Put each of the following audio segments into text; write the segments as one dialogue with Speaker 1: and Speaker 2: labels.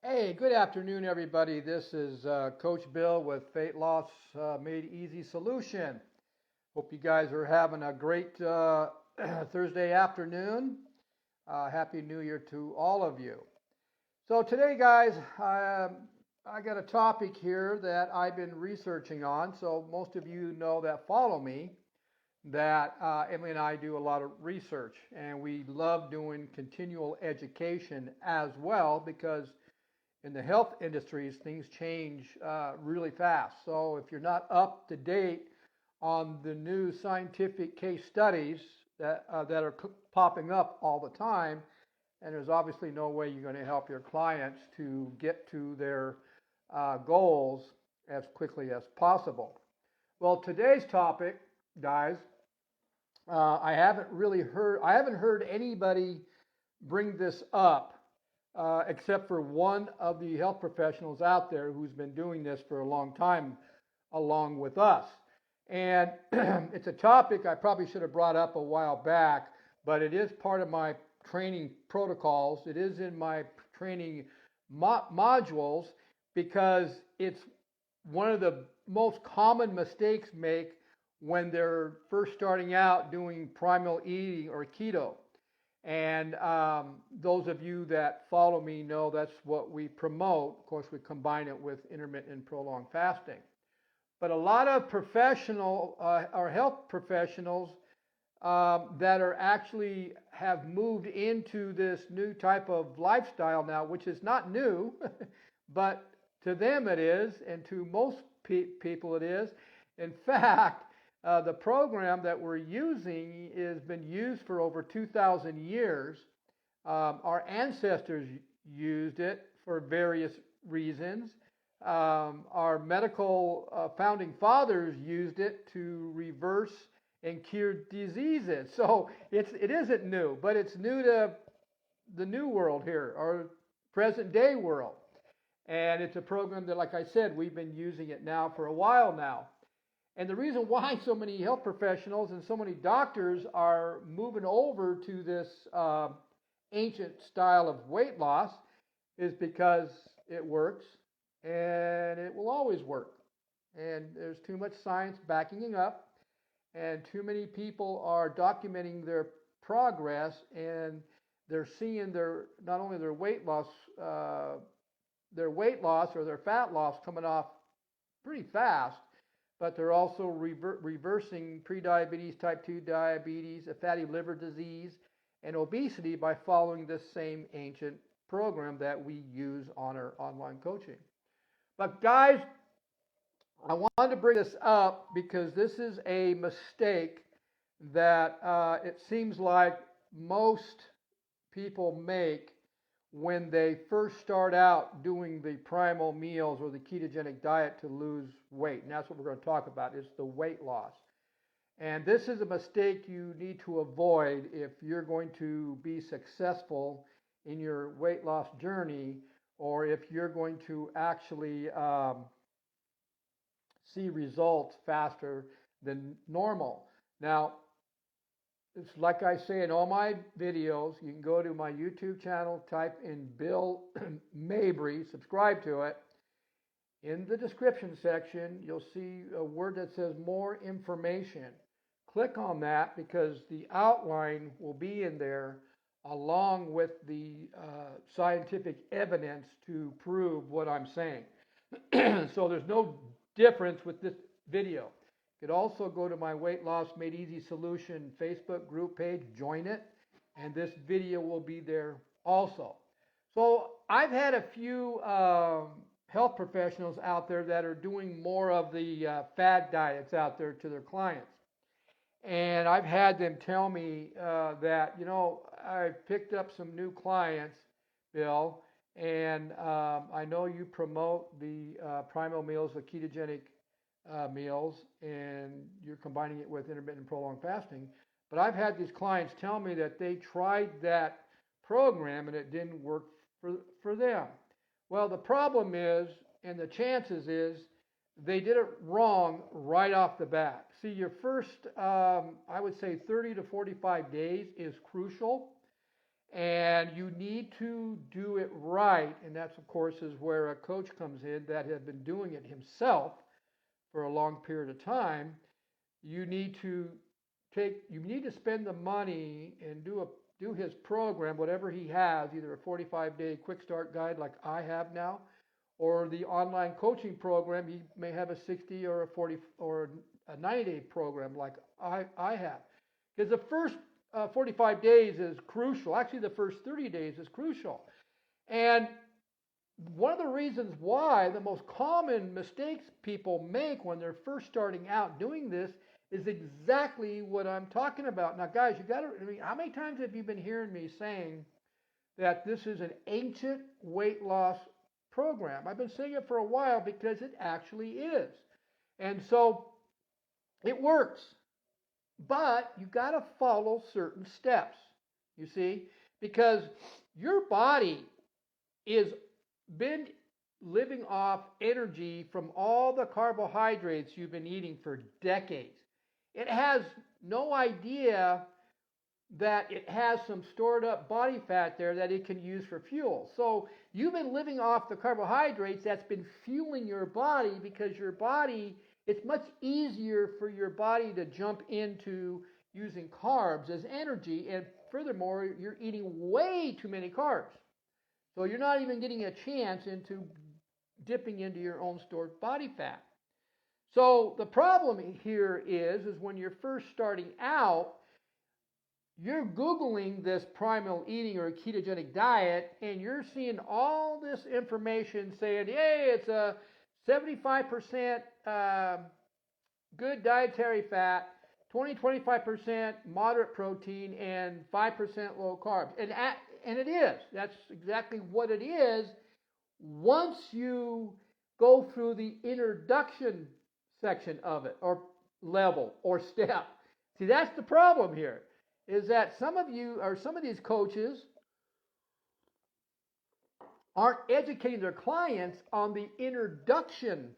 Speaker 1: Hey, good afternoon, everybody. This is Coach Bill with Weight Loss Made Easy Solution. Hope you guys are having a great Thursday afternoon. Happy New Year to all of you. So today, guys, I got a topic here that I've been researching on. So most of you know that follow me that Emily and I do a lot of research, and we love doing continual education as well because in the health industries, things change really fast. So if you're not up to date on the new scientific case studies that are popping up all the time, and there's obviously no way you're going to help your clients to get to their goals as quickly as possible. Well, today's topic, guys, I haven't heard anybody bring this up except for one of the health professionals out there who's been doing this for a long time along with us. And it's a topic I probably should have brought up a while back, but it is part of my training protocols. It is in my training modules because it's one of the most common mistakes make when they're first starting out doing primal eating or keto. And those of you that follow me know that's what we promote. Of course, we combine it with intermittent and prolonged fasting. But a lot of professional or health professionals that are actually have moved into this new type of lifestyle now, which is not new, but to them it is, and to most people it is. In fact, the program that we're using has been used for over 2,000 years. Our ancestors used it for various reasons. Our medical founding fathers used it to reverse and cure diseases. So it isn't new, but it's new to the new world here, or present day world. And it's a program that, like I said, we've been using it now for a while now. And the reason why so many health professionals and so many doctors are moving over to this ancient style of weight loss is because it works and it will always work. And there's too much science backing it up, and too many people are documenting their progress, and they're seeing not only their weight loss or their fat loss coming off pretty fast, but they're also reversing prediabetes, type 2 diabetes, a fatty liver disease, and obesity by following this same ancient program that we use on our online coaching. But guys, I wanted to bring this up because this is a mistake that it seems like most people make when they first start out doing the primal meals or the ketogenic diet to lose weight. And that's what we're going to talk about, is the weight loss. And this is a mistake you need to avoid if you're going to be successful in your weight loss journey, or if you're going to actually see results faster than normal. Now, it's like I say in all my videos, you can go to my YouTube channel, type in Bill Mabry, subscribe to it. In the description section, you'll see a word that says more information. Click on that because the outline will be in there along with the scientific evidence to prove what I'm saying. So there's no difference with this video. You could also go to my Weight Loss Made Easy Solution Facebook group page, join it, and this video will be there also. So I've had a few health professionals out there that are doing more of the fad diets out there to their clients. And I've had them tell me that, I picked up some new clients, Bill, and I know you promote the primal meals, the ketogenic meals, and you're combining it with intermittent and prolonged fasting. But I've had these clients tell me that they tried that program and it didn't work for them. Well, the problem is, and the chances is, they did it wrong right off the bat. See, your first, I would say 30 to 45 days is crucial. And you need to do it right. And that's, of course, is where a coach comes in that has been doing it himself for a long period of time. You need to spend the money and do his program, whatever he has, either a 45-day quick start guide like I have now, or the online coaching program. He may have a 60 or a 40 or a 90-day program like I have. Because the first 45 days is crucial. Actually, the first 30 days is crucial. And one of the reasons why the most common mistakes people make when they're first starting out doing this is exactly what I'm talking about. Now, guys, how many times have you been hearing me saying that this is an ancient weight loss program? I've been saying it for a while because it actually is. And so it works. But you got to follow certain steps, you see, because your body is been living off energy from all the carbohydrates you've been eating for decades. It has no idea that it has some stored up body fat there that it can use for fuel. So you've been living off the carbohydrates that's been fueling your body, because your body, it's much easier for your body to jump into using carbs as energy. And furthermore, you're eating way too many carbs. So you're not even getting a chance into dipping into your own stored body fat. So the problem here is when you're first starting out, you're Googling this primal eating or ketogenic diet, and you're seeing all this information saying, hey, it's a 75% good dietary fat, 20-25% moderate protein, and 5% low carbs. And it is. That's exactly what it is once you go through the introduction section of it, or level, or step. See, that's the problem here, is that some of these coaches aren't educating their clients on the introduction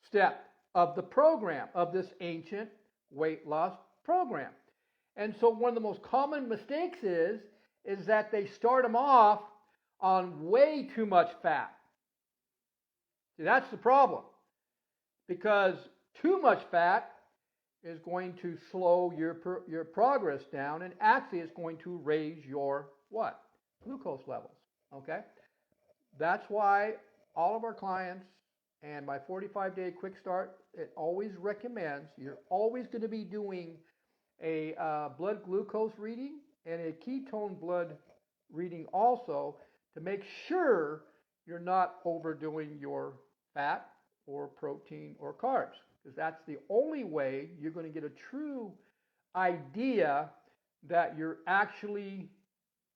Speaker 1: step of the program, of this ancient weight loss program. And so one of the most common mistakes is that they start them off on way too much fat. See, that's the problem. Because too much fat is going to slow your progress down, and actually it's going to raise your what? Glucose levels. Okay? That's why all of our clients and my 45-day quick start, it always recommends, you're always going to be doing a blood glucose reading and a ketone blood reading also, to make sure you're not overdoing your fat or protein or carbs, because that's the only way you're going to get a true idea that you're actually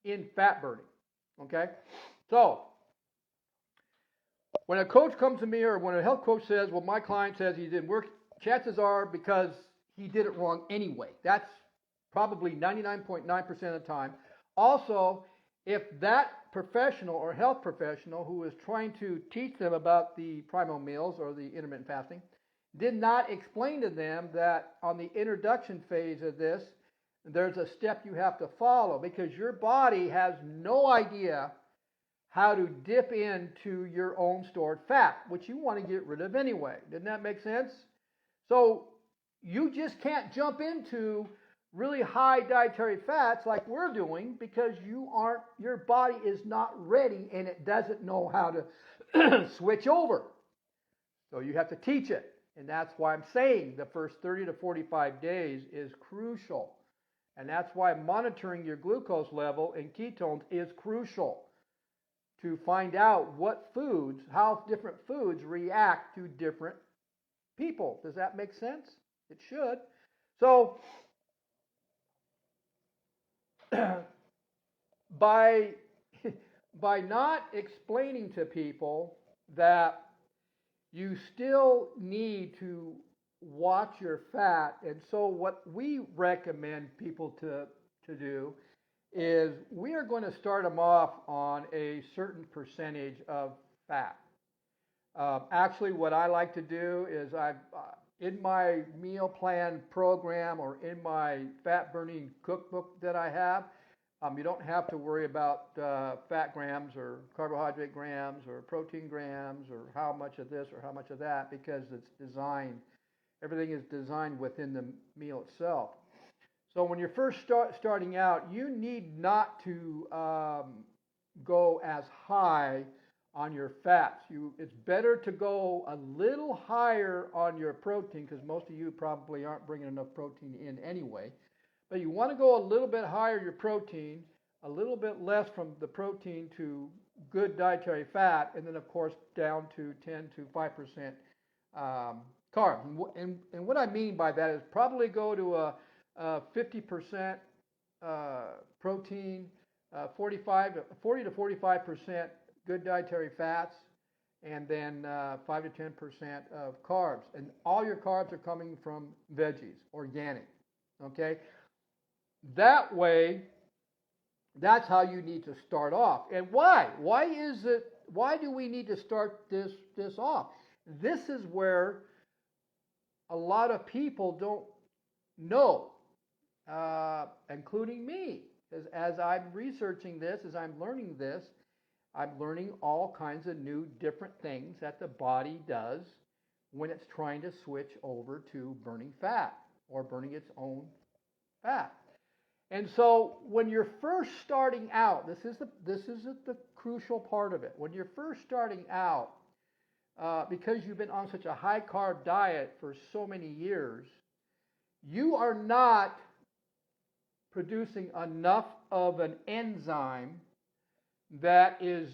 Speaker 1: in fat burning. Okay? So when a coach comes to me, or when a health coach says, well, my client says he didn't work, chances are because he did it wrong anyway. That's probably 99.9% of the time. Also, if that professional or health professional who is trying to teach them about the primal meals or the intermittent fasting did not explain to them that on the introduction phase of this, there's a step you have to follow, because your body has no idea how to dip into your own stored fat, which you want to get rid of anyway. Didn't that make sense? So you just can't jump into really high dietary fats like we're doing, because your body is not ready and it doesn't know how to switch over. So you have to teach it. And that's why I'm saying the first 30 to 45 days is crucial. And that's why monitoring your glucose level and ketones is crucial, to find out how different foods react to different people. Does that make sense? It should. So by not explaining to people that you still need to watch your fat, and so what we recommend people to do is we are going to start them off on a certain percentage of fat. Actually, what I like to do is in my meal plan program, or in my fat burning cookbook that I have, You don't have to worry about fat grams or carbohydrate grams or protein grams or how much of this or how much of that, because it's designed, everything is designed within the meal itself. So when you're first starting out, you need not to go as high on your fats. It's better to go a little higher on your protein, because most of you probably aren't bringing enough protein in anyway. But you want to go a little bit higher your protein, a little bit less from the protein to good dietary fat, and then of course down to 10 to 5% carb. And what I mean by that is probably go to a 50% protein, 40 to 45% good dietary fats, and then 5 to 10% of carbs. And all your carbs are coming from veggies, organic. Okay? That way, that's how you need to start off. And why? Why do we need to start this off? This is where a lot of people don't know, including me. As I'm researching this, as I'm learning this, I'm learning all kinds of new different things that the body does when it's trying to switch over to burning fat or burning its own fat. And so when you're first starting out, this is the crucial part of it. When you're first starting out, because you've been on such a high carb diet for so many years, you are not producing enough of an enzyme that is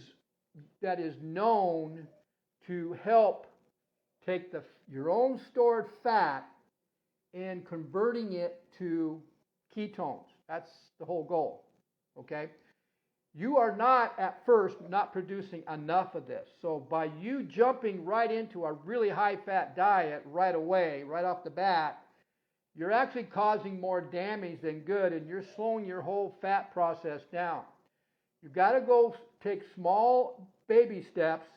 Speaker 1: known to help take your own stored fat and converting it to ketones. That's the whole goal, okay? You are not, at first, not producing enough of this. So by you jumping right into a really high-fat diet right away, right off the bat, you're actually causing more damage than good, and you're slowing your whole fat process down. You've got to go take small baby steps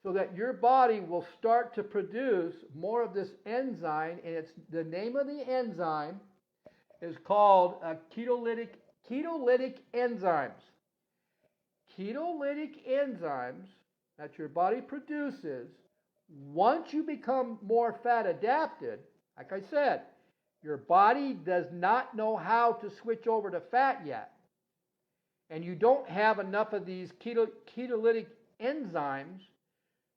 Speaker 1: so that your body will start to produce more of this enzyme, and the name of the enzyme is called ketolytic enzymes. Ketolytic enzymes that your body produces, once you become more fat adapted, like I said, your body does not know how to switch over to fat yet. And you don't have enough of these ketolytic enzymes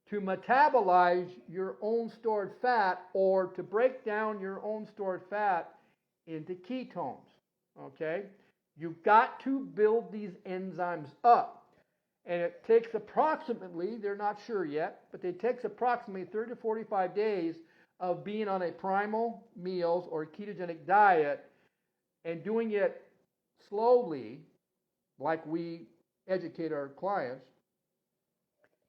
Speaker 1: to metabolize your own stored fat or to break down your own stored fat into ketones, okay? You've got to build these enzymes up. And it takes approximately, they're not sure yet, but it takes approximately 30 to 45 days of being on a primal meals or ketogenic diet and doing it slowly, like we educate our clients.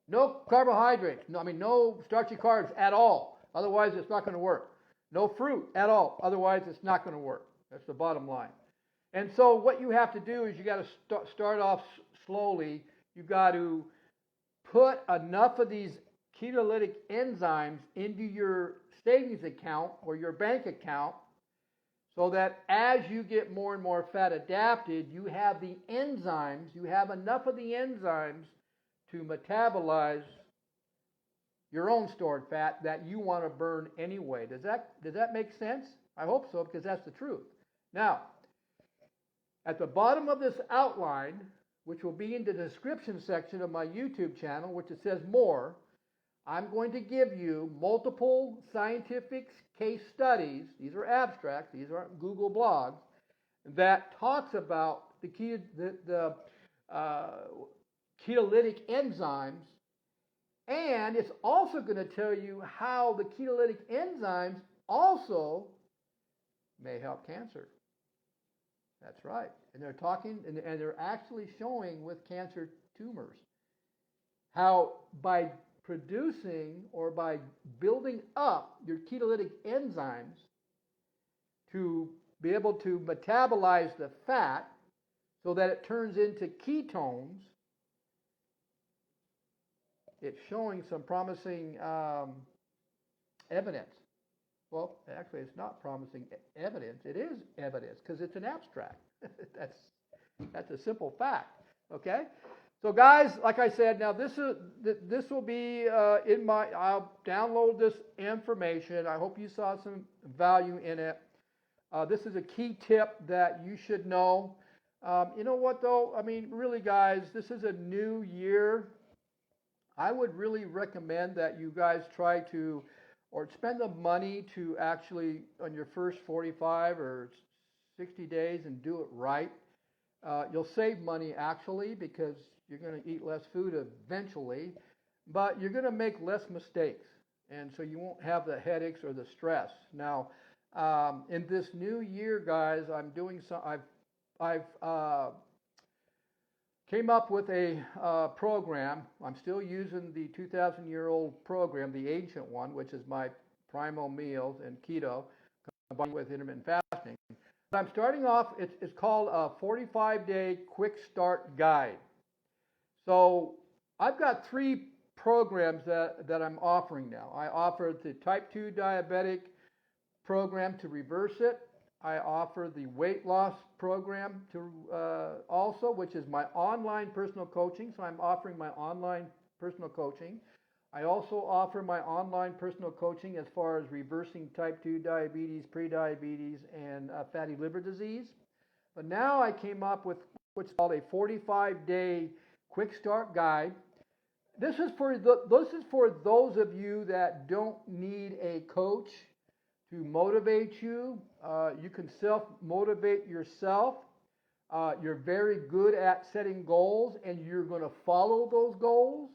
Speaker 1: No carbohydrates, no starchy carbs at all. Otherwise, it's not going to work. No fruit at all. Otherwise, it's not going to work. That's the bottom line. And so what you have to do is you got to start off slowly. You got to put enough of these ketolytic enzymes into your savings account or your bank account so that as you get more and more fat adapted, you have the enzymes, you have enough of the enzymes to metabolize your own stored fat that you want to burn anyway. Does that make sense? I hope so, because that's the truth. Now, at the bottom of this outline, which will be in the description section of my YouTube channel, which it says more, I'm going to give you multiple scientific case studies. These are abstracts. These aren't Google blogs. That talks about the ketolytic enzymes. And it's also going to tell you how the ketolytic enzymes also may help cancer. That's right. And they're talking, and they're actually showing with cancer tumors how by producing or by building up your ketolytic enzymes to be able to metabolize the fat so that it turns into ketones, it's showing some promising evidence. Well, actually, it's not promising evidence. It is evidence because it's an abstract. That's a simple fact. Okay? So guys, like I said, now this will be I'll download this information. I hope you saw some value in it. This is a key tip that you should know. You know what though? I mean, really guys, this is a new year. I would really recommend that you guys try to, or spend the money to actually, on your first 45 or 60 days and do it right. You'll save money actually because you're going to eat less food eventually, but you're going to make less mistakes. And so you won't have the headaches or the stress. Now, in this new year, guys, I'm doing some, I've came up with a program. I'm still using the 2,000-year-old program, the ancient one, which is my primal meals and keto combined with intermittent fasting. But I'm starting off, it's called a 45-day quick start guide. So I've got 3 programs that I'm offering now. I offer the type 2 diabetic program to reverse it. I offer the weight loss program to also, which is my online personal coaching. So I'm offering my online personal coaching. I also offer my online personal coaching as far as reversing type 2 diabetes, prediabetes, and fatty liver disease. But now I came up with what's called a 45-day quick start guide. This is for those of you that don't need a coach to motivate you. You can self-motivate yourself. You're very good at setting goals, and you're going to follow those goals.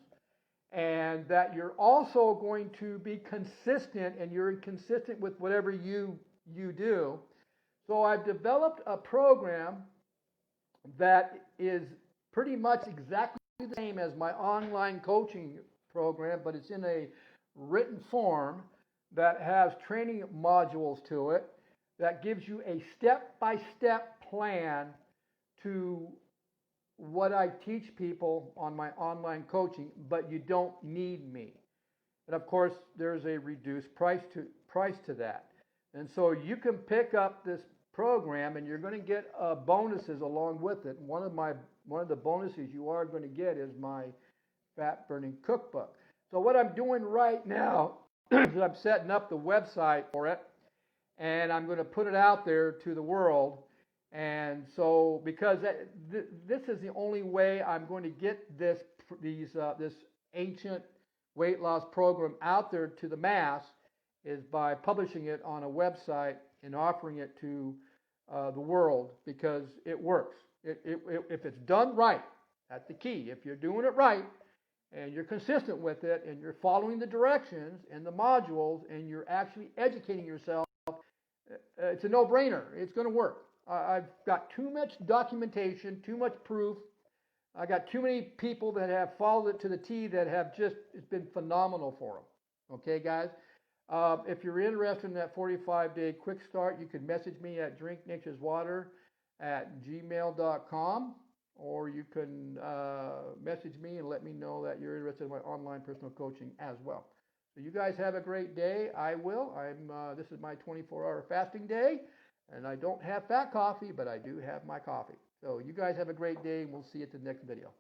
Speaker 1: And that you're also going to be consistent, and you're consistent with whatever you do. So I've developed a program that is pretty much exactly the same as my online coaching program, but it's in a written form that has training modules to it that gives you a step-by-step plan to what I teach people on my online coaching, but you don't need me. And of course, there's a reduced price to that. And so you can pick up this program, and you're going to get bonuses along with it. One of the bonuses you are going to get is my fat burning cookbook. So what I'm doing right now is I'm setting up the website for it, and I'm going to put it out there to the world. And so, because this is the only way I'm going to get this ancient weight loss program out there to the mass, is by publishing it on a website and offering it to the world, because it works. If it's done right, that's the key. If you're doing it right and you're consistent with it and you're following the directions and the modules and you're actually educating yourself, it's a no-brainer. It's going to work. I've got too much documentation, too much proof. I got too many people that have followed it to the T that have it's been phenomenal for them. Okay, guys? If you're interested in that 45-day quick start, you can message me at drinknatureswater@gmail.com, or you can message me and let me know that you're interested in my online personal coaching as well. So you guys have a great day. I will. This is my 24-hour fasting day. And I don't have fat coffee, but I do have my coffee. So you guys have a great day, and we'll see you at the next video.